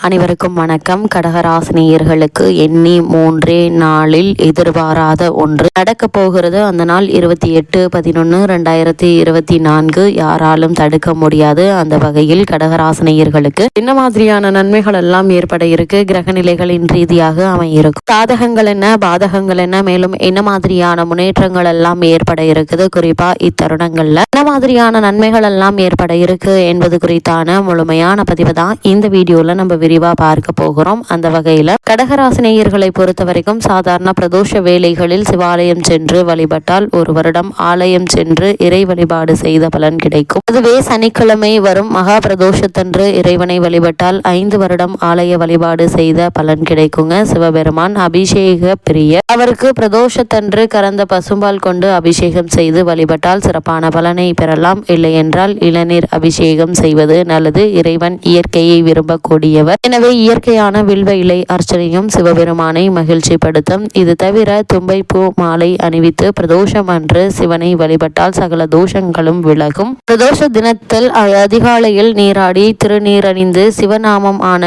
அனைவருக்கும் வணக்கம். கடகராசினியர்களுக்கு எண்ணி 3 நாளில் எதிர்பாராத ஒன்று நடக்க போகிறது. அந்த நாள் 28/11/2024. யாராலும் தடுக்க முடியாது. அந்த வகையில் கடகராசினியர்களுக்கு என்ன மாதிரியான நன்மைகள் எல்லாம் ஏற்பட இருக்கு, கிரக நிலைகளின் ரீதியாக அமையிருக்கும், சாதகங்கள் என்ன, பாதகங்கள் என்ன, மேலும் என்ன மாதிரியான முன்னேற்றங்கள் எல்லாம் ஏற்பட இருக்குது, குறிப்பா இத்தருணங்கள்ல என்ன மாதிரியான நன்மைகள் எல்லாம் ஏற்பட இருக்கு என்பது குறித்தான முழுமையான பதிவு தான் இந்த வீடியோல நம்ம விரிவா பார்க்க போகிறோம். அந்த வகையில கடகராசினியர்களை பொறுத்த வரைக்கும் சாதாரண பிரதோஷ வேளைகளில் சிவாலயம் சென்று வழிபட்டால் 1 வருடம் ஆலயம் சென்று இறை வழிபாடு செய்த பலன் கிடைக்கும். அதுவே சனிக்கிழமை வரும் மகா பிரதோஷத்தன்று இறைவனை வழிபட்டால் 5 வருடம் ஆலய வழிபாடு செய்த பலன் கிடைக்குங்க. சிவபெருமான் அபிஷேக பிரிய, அவருக்கு பிரதோஷத்தன்று கறந்த பசும்பால் கொண்டு அபிஷேகம் செய்து வழிபட்டால் சிறப்பான பலனை பெறலாம். இல்லை என்றால் இளநீர் அபிஷேகம் செய்வது நல்லது. இறைவன் இயற்கையை விரும்பக்கூடியவர். எனவே இயற்கையான வில்வ இலை அர்ச்சனையும் சிவபெருமானை மகிழ்ச்சிப்படுத்தும். இது தவிர தும்பைப்பூ மாலை அணிவித்து பிரதோஷம் அன்று சிவனை வழிபட்டால் சகல தோஷங்களும் விலகும். பிரதோஷ தினத்தில் அதிகாலையில் நீராடி திருநீரணிந்து சிவநாமம் ஆன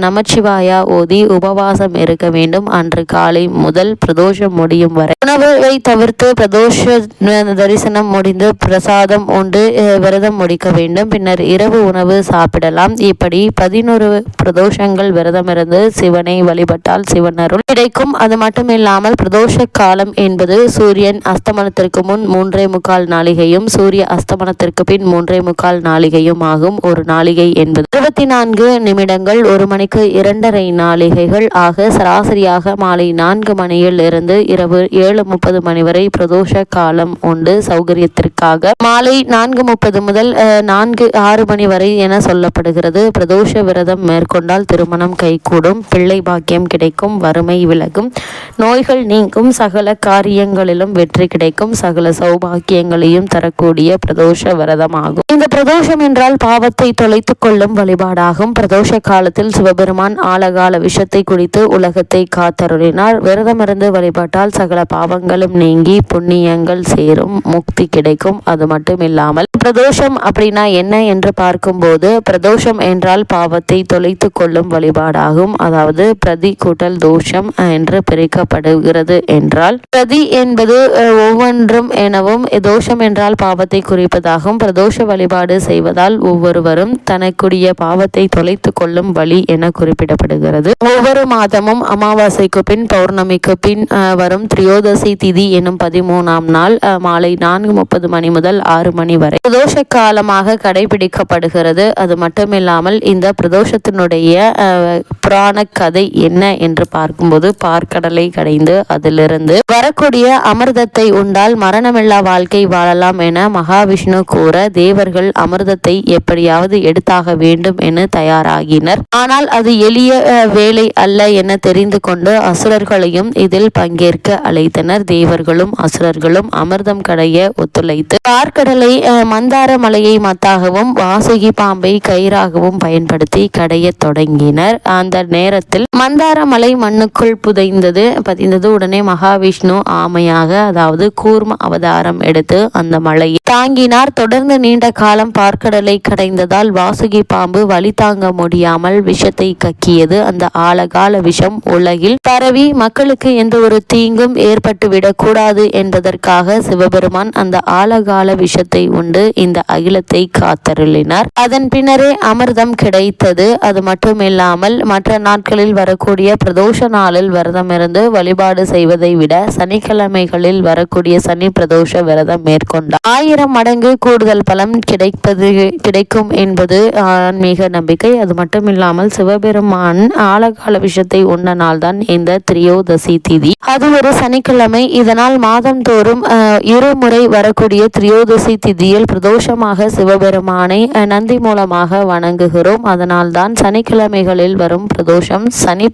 நமச்சிவாயா ஓதி உபவாசம் இருக்க வேண்டும். அன்று காலை முதல் பிரதோஷம் முடியும் வரை உணவை தவிர்த்து பிரதோஷ தரிசனம் முடிந்து பிரசாதம் உண்டு விரதம் முடிக்க வேண்டும். பின்னர் இரவு உணவு சாப்பிடலாம். இப்படி 11 பிரதோஷங்கள் விரதமிருந்து சிவனை வழிபட்டால் சிவன் அருள் கிடைக்கும். அது மட்டுமில்லாமல் பிரதோஷ காலம் என்பது சூரியன் அஸ்தமனத்திற்கு முன் 3.25 நாளிகையும் சூரிய அஸ்தமனத்திற்கு பின் 3.25 நாளிகையும் ஆகும். ஒரு நாளிகை என்பது 24 நிமிடங்கள். 1 மணிக்கு 2.5 நாளிகைகள் ஆக சராசரியாக மாலை 4 மணியில் இருந்து இரவு 7:30 மணி வரை பிரதோஷ காலம் உண்டு. சௌகரியத்திற்காக மாலை 4:30 முதல் 6 மணி வரை என சொல்லப்படுகிறது. பிரதோஷ விரதம் மேற்கொண்டால் திருமணம் கைகூடும், பிள்ளை பாக்கியம் கிடைக்கும், வறுமை விலகும், நோய்கள் நீங்கும், சகல காரியங்களிலும் வெற்றி கிடைக்கும், சகல சௌபாக்கியங்களையும் தரக்கூடிய பிரதோஷ விரதமாகும். இந்த பிரதோஷம் என்றால் பாவத்தை தொலைத்துக் கொள்ளும் வழிபாடாகும். பிரதோஷ காலத்தில் சிவபெருமான் ஆலகால விஷத்தை குடித்து உலகத்தை காத்தருளினார். விரதமிருந்து வழிபாட்டால் சகல பாவங்களும் நீங்கி புண்ணியங்கள் சேரும், முக்தி கிடைக்கும். அது மட்டும் இல்லாமல் பிரதோஷம் அப்படின்னா என்ன என்று பார்க்கும்போது, பிரதோஷம் என்றால் பாவத்தை தொலைத்து கொள்ளும் வழிபாடாகும். அதாவது பிரதி கூட்டல் தோஷம் என்று பிரிக்கப்படுகிறது. என்றால் பிரதி என்பது ஒவ்வொன்றும் எனவும், தோஷம் என்றால் பாவத்தை குறிப்பதாகும். பிரதோஷ வழிபாடு செய்வதால் ஒவ்வொருவரும் தனக்குரிய பாவத்தை தொலைத்து கொள்ளும் வழி என குறிப்பிடப்படுகிறது. ஒவ்வொரு மாதமும் அமாவாசைக்கு பின் பௌர்ணமிக்கு பின் வரும் திரியோதசி திதி எனும் 13ஆம் நாள் மாலை 4:30 மணி முதல் 6 மணி வரை பிரதோஷ காலமாக கடைபிடிக்கப்படுகிறது. அது மட்டுமில்லாமல் இந்த பிரதோஷத்தினுடைய புராண கதை என்ன என்று பார்க்கும்போது, பார்க்கடலை கடைந்து அதிலிருந்து வரக்கூடிய அமிர்தத்தை உண்டால் மரணமில்லா வாழ்க்கை வாழலாம் என மகாவிஷ்ணு கூற தேவர்கள் அமிர்தத்தை எப்படியாவது எடுத்தாக வேண்டும் என தயாராகினர். ஆனால் அது எளிய வேலை அல்ல என தெரிந்து கொண்டு அசுரர்களையும் இதில் பங்கேற்க அழைத்தனர். தேவர்களும் அசுரர்களும் அமிர்தம் கடைய ஒத்துழைத்து பார்க்கடலை மந்தார மலையை மத்தாகவும் வாசுகி பாம்பை கயிறாகவும் பயன்படுத்தி கடைய தொடங்கினர். அந்த நேரத்தில் மந்தார மலை மண்ணுக்குள் பதிந்தது. உடனே மகாவிஷ்ணு ஆமையாக, அதாவது கூர்ம அவதாரம் எடுத்து அந்த மலையை தாங்கினார். தொடர்ந்து நீண்ட காலம் பார்க்கடலை கடைந்ததால் வாசுகி பாம்பு வலி தாங்க முடியாமல் விஷத்தை கக்கியது. அந்த ஆழகால விஷம் உலகில் பரவி மக்களுக்கு எந்த ஒரு தீங்கும் ஏற்பட்டுவிடக் கூடாது என்பதற்காக சிவபெருமான் அந்த ஆழகால விஷத்தை உண்டு இந்த அகிலத்தை காத்தருளினார். அதன் பின்னரே அமிர்தம் கிடைத்தது. அது மட்டும் இல்லாமல் மற்ற நாட்களில் வரக்கூடிய பிரதோஷ நாளில் விரதம் இருந்து வழிபாடு செய்வதை விட சனிக்கிழமைகளில் வரக்கூடிய சனி பிரதோஷ விரதம் மேற்கொண்டார் 1000 மடங்கு கூடுதல் பலம் கிடைக்கும் என்பது ஆன்மீக நம்பிக்கை. அது மட்டும் இல்லாமல் சிவபெருமான் ஆழகால விஷத்தை உண்ண நாள் தான் இந்த திரியோதசி திதி. அது ஒரு சனிக்கிழமை. இதனால் மாதந்தோறும் 2 முறை வரக்கூடிய திரியோதசி திதியில் பிரதோஷமாக சிவபெருமானை நந்தி மூலமாக வணங்குகிறோம். அதனால் தான் சனிக்கிழமைகளில் வரும் பிரதோஷம் சனி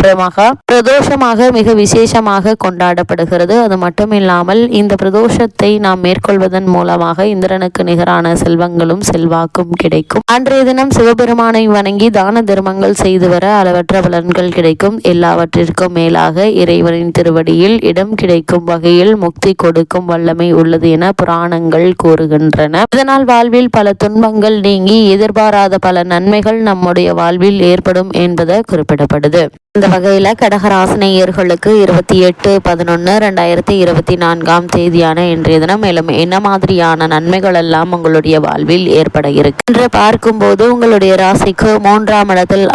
பிரதோஷமாக மிக விசேஷமாக கொண்டாடப்படுகிறது. அது மட்டும் இல்லாமல் இந்த பிரதோஷத்தை நாம் மேற்கொள்வதன் மூலமாக இந்திரனுக்கு நிகரான செல்வங்களும் செல்வாக்கும் கிடைக்கும். அன்றைய தினம் சிவபெருமானை வணங்கி தான தர்மங்கள் செய்து வர அளவற்ற பலன்கள் கிடைக்கும். எல்லாவற்றிற்கும் மேலாக இறைவனின் திருவடியில் இடம் கிடைக்கும் வகையில் முக்தி கொடுக்கும் வல்லமை உள்ளது என புராணங்கள் கூறுகின்றன. இதனால் வாழ்வில் பல துன்பங்கள் நீங்கி எதிர்பாராத பல நன்மைகள் நம்முடைய வாழ்வில் ஏற்படும் என்பது குறிப்பிடப்படுது. இந்த வகையில கடகராசினியர்களுக்கு 28/11/2024 தேதியான இன்றைய தினம் மேலும் என்ன மாதிரியான நன்மைகள் எல்லாம் உங்களுடைய வாழ்வில் ஏற்பட இருக்கு என்று பார்க்கும்போது, உங்களுடைய ராசிக்கு 3ஆம் இடத்தில்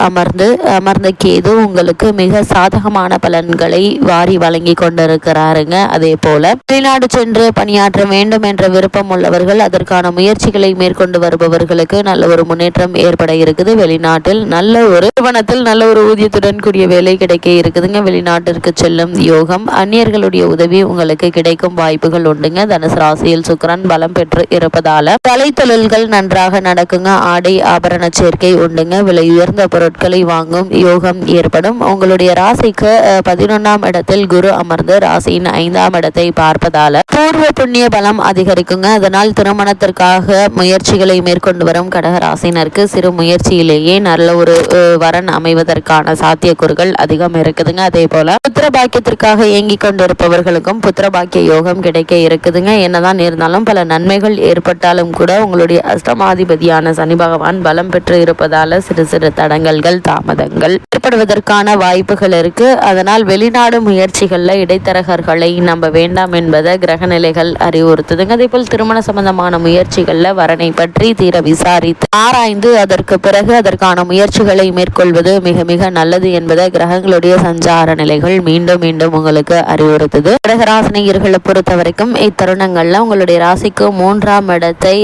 அமர்ந்த கேது உங்களுக்கு மிக சாதகமான பலன்களை வாரி வழங்கி கொண்டிருக்கிறாருங்க. அதே போல வெளிநாடு சென்று பணியாற்ற வேண்டும் என்ற விருப்பம் உள்ளவர்கள், அதற்கான முயற்சிகளை மேற்கொண்டு வருபவர்களுக்கு நல்ல ஒரு முன்னேற்றம் ஏற்பட இருக்குது. வெளிநாட்டில் நல்ல ஒரு நிறுவனத்தில் நல்ல ஒரு ஊதியத்துடன் கூடிய வேலை கிடைக்க இருக்குதுங்க. வெளிநாட்டிற்கு செல்லும் யோகம், அந்நியர்களுடைய உதவி உங்களுக்கு கிடைக்கும் வாய்ப்புகள் உண்டுங்க. தனுசு ராசியில் சுக்கிரன் பலம் பெற்று இருப்பதால கலை தொழில்கள் நன்றாக நடக்குங்க. ஆடை ஆபரண சேர்க்கை உண்டுங்க. விலை உயர்ந்த பொருட்களை வாங்கும் யோகம் ஏற்படும். உங்களுடைய ராசிக்கு 11ஆம் இடத்தில் குரு அமர்ந்து ராசியின் 5ஆம் இடத்தை பார்ப்பதால பூர்வ புண்ணிய பலம் அதிகரிக்குங்க. அதனால் திருமணத்திற்காக முயற்சிகளை மேற்கொண்டு வரும் கடகராசினருக்கு சிறு முயற்சியிலேயே நல்ல ஒரு வரன் அமைவதற்கான சாத்தியக்கூறுகள் அதிகம் இருக்குதுங்க. அதே போல புத்திர பாக்கியத்திற்காக இயங்கிக் கொண்டிருப்பவர்களுக்கும் புத்திர பாக்கிய யோகம் கிடைக்க இருக்குதுங்க. என்னதான் இருந்தாலும் பல நன்மைகள் ஏற்பட்டாலும் கூட உங்களுடைய அஷ்டமாதிபதியான சனி பகவான் பலம் பெற்று இருப்பதால சிறு சிறு தடங்கல்கள் தாமதங்கள் ஏற்படுவதற்கான வாய்ப்புகள் இருக்கு. அதனால் வெளிநாடு முயற்சிகள்ல இடைத்தரகர்களை நம்ப வேண்டாம் என்பதை கிரக நிலைகள் அறிவுறுத்துதுங்க. அதே போல் திருமண சம்பந்தமான முயற்சிகள்ல வரனை பற்றி தீர விசாரித்து ஆராய்ந்து அதற்கு பிறகு அதற்கான முயற்சிகளை மேற்கொள்வது மிக மிக நல்லது என்பதை கிரகங்களுடைய சஞ்சார நிலைகள் மீண்டும் மீண்டும் உங்களுக்கு அறிவுறுத்துது. கடகராசினியர்களை பொறுத்த வரைக்கும் இத்தருணங்கள்ல உங்களுடைய ராசிக்கு 3ஆம் இடத்தை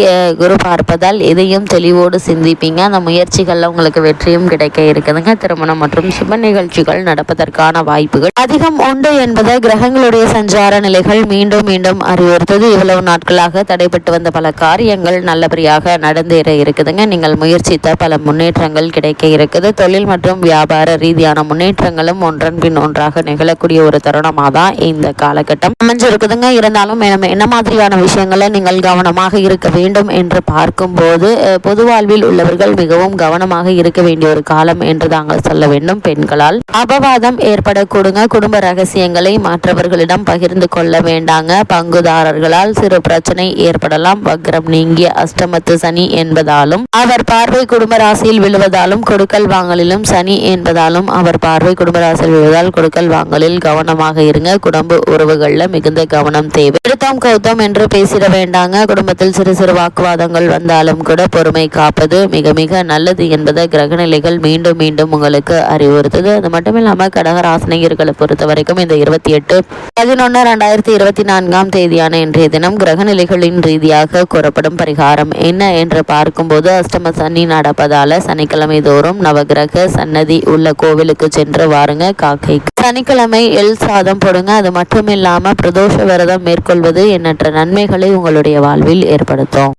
குரு பார்ப்பதால் எதையும் தெளிவோடு சிந்திப்பீங்க. அந்த முயற்சிகள்ல உங்களுக்கு வெற்றியும் கிடைக்க இருக்குதுங்க. திருமணம் மற்றும் சுப நிகழ்ச்சிகள் நடப்பதற்கான வாய்ப்புகள் அதிகம் உண்டு என்பதை கிரகங்களுடைய சஞ்சார நிலைகள் மீண்டும் மீண்டும் அறிவுறுத்தது. இவ்வளவு நாட்களாக தடைபட்டு வந்த பல காரியங்கள் நல்லபடியாக நடந்தேற இருக்குதுங்க. நீங்கள் முயற்சித்த பல முன்னேற்றங்கள் கிடைக்க இருக்குது. தொழில் மற்றும் வியாபார ரீதியான முன்னேற்றங்களும் ஒன்றன் பின் ஒன்றாக நிகழக்கூடிய ஒரு தருணமாக தான் இந்த காலகட்டம் அமைஞ்சிருக்குதுங்க. இருந்தாலும் என்ன மாதிரியான விஷயங்களை நீங்கள் கவனமாக இருக்க வேண்டும் என்று பார்க்கும்போது, பொது வாழ்வில் உள்ளவர்கள் மிகவும் கவனமாக இருக்க வேண்டிய ஒரு காலம் என்று தாங்கள் சொல்ல வேண்டும். பெண்களால் அபவாதம் ஏற்படக்கூடுங்க. குடும்ப ரகசியங்களை மற்றவர்களிடம் பகிர்ந்து கொள்ள வேண்டாங்க. பங்குதாரர்களால் சிறு பிரச்சனை ஏற்படலாம். வக்ரம் நீங்கிய அஷ்டமத்து சனி என்பதாலும் அவர் பார்வை குடும்ப ராசியில் விழுவதாலும் கொடுக்கல் வாங்கலிலும் சனி என்பதாலும் அவர் பார்வை குடும்பராசியில் விழுவதால் கொடுக்கல் வாங்கலில் கவனமாக இருங்க. குடும்ப உறவுகள்ல மிகுந்த கவனம் தேவை. எடுத்தோம் கௌத்தம் என்று பேசிட வேண்டாங்க. குடும்பத்தில் சிறு சிறு வாக்குவாதங்கள் வந்தாலும் கூட பொறுமை காப்பது மிக மிக நல்லது என்பதை கிரகநிலைகள் மீண்டும் மீண்டும் உங்களுக்கு அறிவுறுத்துது. அது மட்டும் இல்லாம கடகராசினியர்களை பொறுத்த வரைக்கும் இந்த 28/11/2024 தேதியான இன்றைய தினம் கிரகநிலைகளின் ரீதியாக கூறப்படும் பரிகாரம் என்ன என்று பார்க்கும்போது, அஷ்டம சனி நடப்பதால சனிக்கிழமை தோறும் நவகிரக சன்னதி உள்ள கோவிலுக்கு சென்று வாருங்க. காக்கை சனிக்கிழமை எள் சாதம் போடுங்க. அது மட்டும் இல்லாம பிரதோஷ விரதம் மேற்கொள்வது எண்ணற்ற நன்மைகளை உங்களுடைய வாழ்வில் ஏற்படுத்தும்.